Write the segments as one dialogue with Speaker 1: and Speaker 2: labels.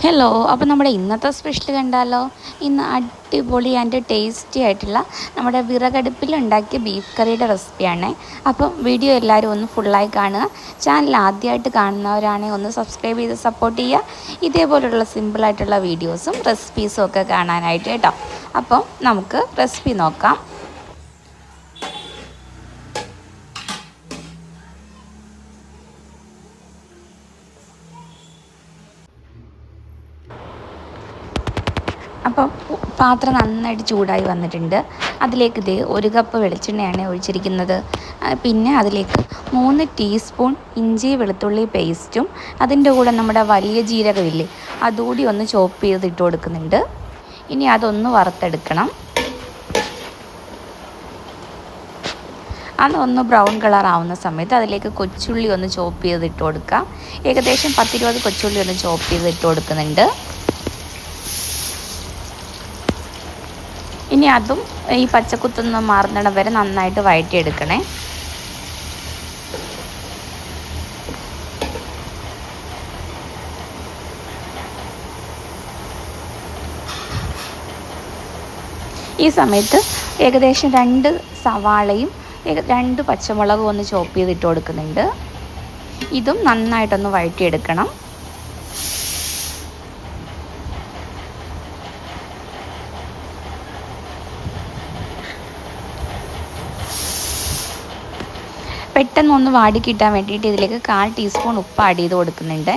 Speaker 1: Hello, അപ്പോൾ നമ്മുടെ ഇന്നത്തെ സ്പെഷ്യൽ കണ്ടാലോ? ഇന്ന് അടിപൊളി ആൻഡ് ടേസ്റ്റി ആയിട്ടുള്ള നമ്മുടെ വിറകടുപ്പിൽ ഉണ്ടാക്കിയ ബീഫ് കറിയുടെ റെസിപ്പിയാണ്. അപ്പം വീഡിയോ എല്ലാവരും ഒന്ന് ഫുള്ളായി കാണുക. ചാനൽ ആദ്യമായിട്ട് കാണുന്നവരാണെങ്കിൽ ഒന്ന് സബ്സ്ക്രൈബ് ചെയ്ത് സപ്പോർട്ട് ചെയ്യുക. ഇതേപോലുള്ള സിമ്പിളായിട്ടുള്ള വീഡിയോസും റെസിപ്പീസും ഒക്കെ കാണാനായിട്ട് കേട്ടോ. അപ്പം നമുക്ക് റെസിപ്പി നോക്കാം. അപ്പം പാത്രം നന്നായിട്ട് ചൂടായി വന്നിട്ടുണ്ട്. അതിലേക്ക് ഒരു കപ്പ് വെളിച്ചെണ്ണയാണ് ഒഴിച്ചിരിക്കുന്നത്. പിന്നെ അതിലേക്ക് 3 ടീസ്പൂൺ ഇഞ്ചി വെളുത്തുള്ളി പേസ്റ്റും അതിൻ്റെ കൂടെ നമ്മുടെ വലിയ ജീരകമില്ലേ, അതുകൂടി ഒന്ന് ചോപ്പ് ചെയ്തിട്ട് കൊടുക്കുന്നുണ്ട്. ഇനി അതൊന്ന് വറുത്തെടുക്കണം. അതൊന്ന് ബ്രൗൺ കളർ ആവുന്ന സമയത്ത് അതിലേക്ക് കൊച്ചുള്ളി ഒന്ന് ചോപ്പ് ചെയ്തിട്ട് കൊടുക്കാം. ഏകദേശം 10-20 കൊച്ചുള്ളി ഒന്ന് ചോപ്പ് ചെയ്തിട്ട് കൊടുക്കുന്നുണ്ട്. ഇനി അതും ഈ പച്ചക്കുത്തൊന്ന് മാറുന്നിടം വരെ നന്നായിട്ട് വഴറ്റിയെടുക്കണേ. ഈ സമയത്ത് ഏകദേശം 2 സവാളയും 2 പച്ചമുളകും ഒന്ന് ചോപ്പ് ചെയ്തിട്ട് കൊടുക്കുന്നുണ്ട്. ഇതും നന്നായിട്ടൊന്ന് വഴറ്റിയെടുക്കണം. പെട്ടെന്ന് ഒന്ന് വാടിക്കിട്ടാൻ വേണ്ടിയിട്ട് ഇതിലേക്ക് 1/4 ടീസ്പൂൺ ഉപ്പ് ആഡ് ചെയ്ത് കൊടുക്കുന്നുണ്ട്.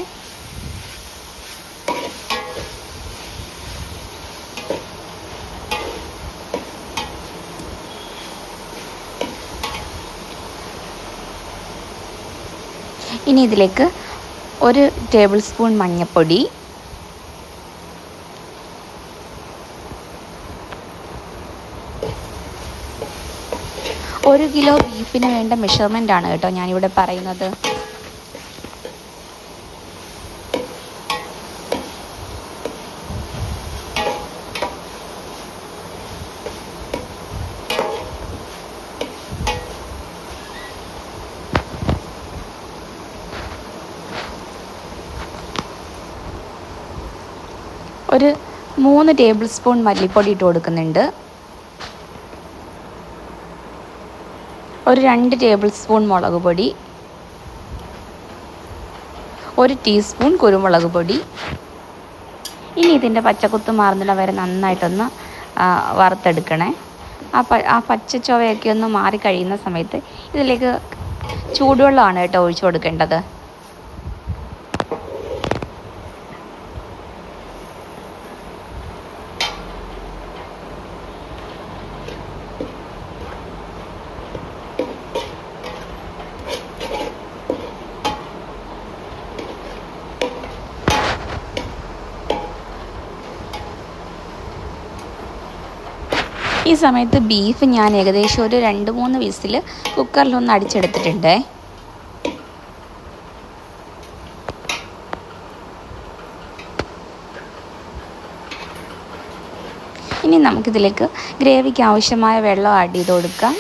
Speaker 1: ഇനി ഇതിലേക്ക് 1 ടേബിൾ സ്പൂൺ മഞ്ഞൾപ്പൊടി, 1 കിലോ ബീഫിന് വേണ്ട മെഷർമെൻ്റ് ആണ് കേട്ടോ ഞാനിവിടെ പറയുന്നത്. ഒരു 3 ടേബിൾ സ്പൂൺ മല്ലിപ്പൊടി ഇട്ട് കൊടുക്കുന്നുണ്ട്. ഒരു 2 ടേബിൾ സ്പൂൺ മുളക് പൊടി, 1 ടീസ്പൂൺ കുരുമുളക് പൊടി. ഇനി ഇതിൻ്റെ പച്ചക്കുത്ത് മാറുന്നിടം വരെ നന്നായിട്ടൊന്ന് വറുത്തെടുക്കണേ. ആ പച്ച ചുവയൊക്കെ ഒന്ന് മാറിക്കഴിയുന്ന സമയത്ത് ഇതിലേക്ക് ചൂടുവെള്ളമാണ് കേട്ടോ ഒഴിച്ചു കൊടുക്കേണ്ടത്. ഈ സമയത്ത് ബീഫ് ഞാൻ ഏകദേശം ഒരു 2-3 വിസിൽ കുക്കറിലൊന്ന് അടിച്ചെടുത്തിട്ടുണ്ട്. ഇനി നമുക്കിതിലേക്ക് ഗ്രേവിക്ക് ആവശ്യമായ വെള്ളം ആഡ് ചെയ്ത് കൊടുക്കാം.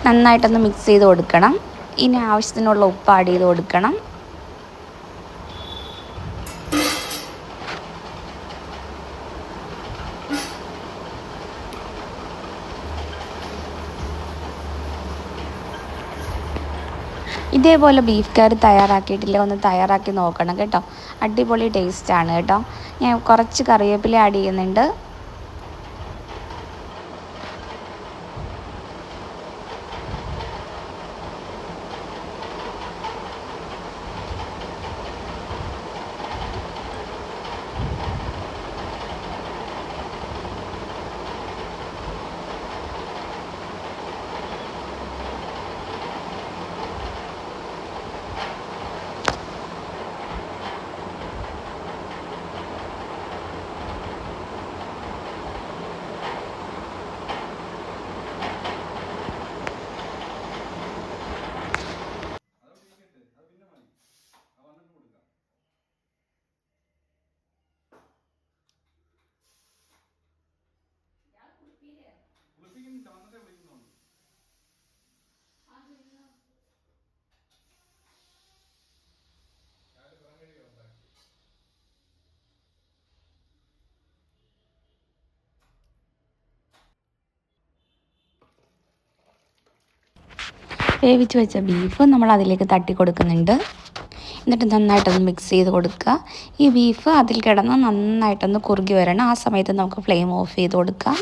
Speaker 1: നന്നായിട്ടൊന്ന് മിക്സ് ചെയ്ത് കൊടുക്കണം. ഇനി ആവശ്യത്തിനുള്ള ഉപ്പ് ആഡ് ചെയ്ത് കൊടുക്കണം. ഇതേപോലെ ബീഫ് കറി തയ്യാറാക്കിയിട്ടില്ല, ഒന്ന് തയ്യാറാക്കി നോക്കണം കേട്ടോ. അടിപൊളി ടേസ്റ്റാണ് കേട്ടോ. ഞാൻ കുറച്ച് കറിവേപ്പില ആഡ് ചെയ്യുന്നുണ്ട്. വേവിച്ച് വെച്ച ബീഫ് നമ്മൾ അതിലേക്ക് തട്ടി കൊടുക്കുന്നുണ്ട്. എന്നിട്ട് നന്നായിട്ടൊന്ന് മിക്സ് ചെയ്ത് കൊടുക്കുക. ഈ ബീഫ് അതിൽ കിടന്ന് നന്നായിട്ടൊന്ന് കുറുകി വരണം. ആ സമയത്ത് നമുക്ക് ഫ്ലെയിം ഓഫ് ചെയ്ത് കൊടുക്കാം.